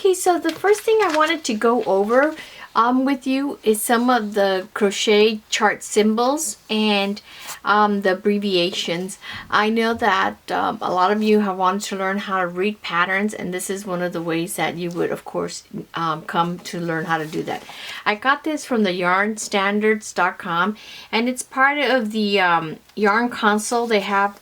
Okay, so the first thing I wanted to go over with you is some of the crochet chart symbols and the abbreviations. I know that a lot of you have wanted to learn how to read patterns, and this is one of the ways that you would, of course, come to learn how to do that. I got this from the yarnstandards.com, and it's part of the yarn console. They have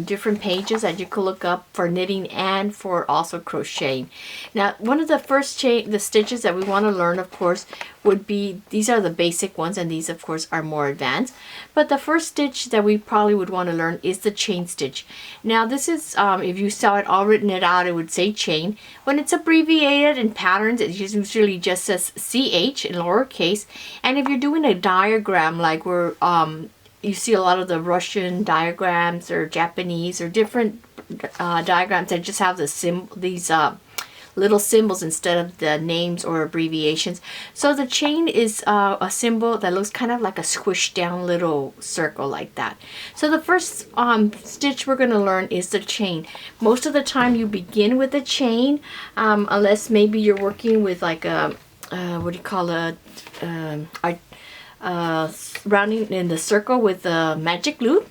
different pages that you could look up for knitting and for also crocheting. Now, one of the first the stitches that we want to learn, of course, would be, these are the basic ones, and these of course are more advanced, but the first stitch that we probably would want to learn is the chain stitch. Now this is, if you saw it all written it out, it would say chain. When it's abbreviated in patterns, it usually just says CH in lowercase, and if you're doing a diagram like we're you see a lot of the Russian diagrams or Japanese or different diagrams that just have these little symbols instead of the names or abbreviations. So the chain is a symbol that looks kind of like a squished down little circle like that. So the first stitch we're going to learn is the chain. Most of the time you begin with the chain, unless maybe you're working with like a what do you call it, rounding in the circle with a magic loop.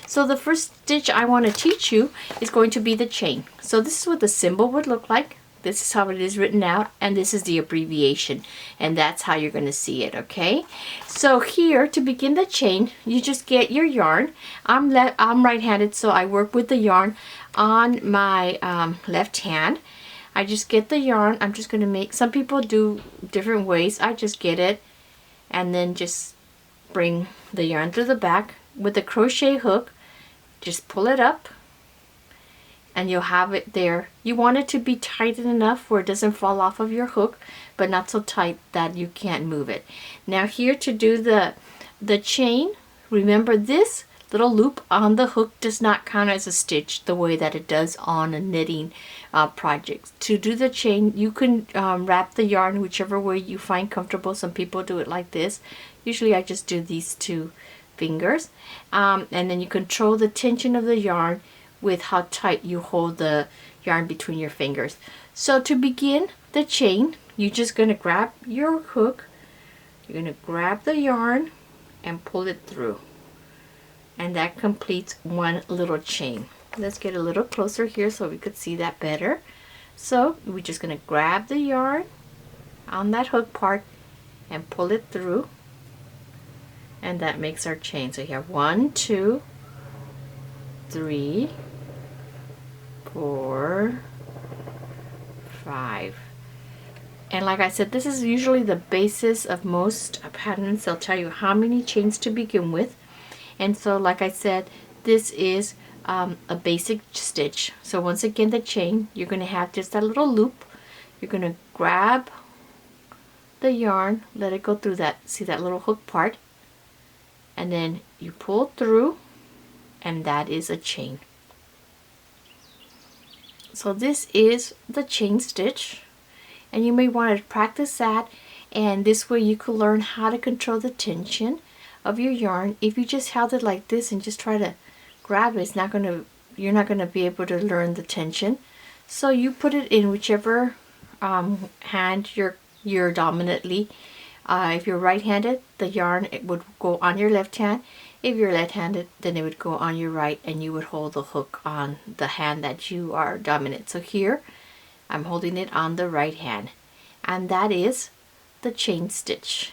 So the first stitch I want to teach you is going to be the chain. So this is what the symbol would look like. This is how it is written out, and this is the abbreviation, and that's how you're going to see it. Okay, so here to begin the chain, you just get your yarn. I'm right-handed, so I work with the yarn on my left hand. I just get the yarn. I'm just going to make, some people do different ways. I just get it and then just bring the yarn through the back with the crochet hook. Just pull it up and you'll have it there. You want it to be tight enough where it doesn't fall off of your hook, but not so tight that you can't move it. Now here to do the chain, remember this little loop on the hook does not count as a stitch the way that it does on a knitting project. To do the chain, you can wrap the yarn whichever way you find comfortable. Some people do it like this. Usually I just do these two fingers, and then you control the tension of the yarn with how tight you hold the yarn between your fingers. So to begin the chain, you're just going to grab your hook, you're going to grab the yarn and pull it through, and that completes one little chain. Let's get a little closer here so we could see that better. So we're just going to grab the yarn on that hook part and pull it through, and that makes our chain. So you have 1, 2, 3, 4, 5. And like I said, this is usually the basis of most patterns. They'll tell you how many chains to begin with. And so like I said, this is a basic stitch. So once again, the chain, you're going to have just that little loop. You're going to grab the yarn, let it go through that, see that little hook part, and then you pull through, and that is a chain. So this is the chain stitch, and you may want to practice that, and this way you could learn how to control the tension of your yarn. If you just held it like this and just try to grab it, you're not gonna be able to learn the tension. So you put it in whichever hand you're dominantly. If you're right-handed, the yarn, it would go on your left hand. If you're left-handed, then it would go on your right, and you would hold the hook on the hand that you are dominant. So here, I'm holding it on the right hand, and that is the chain stitch.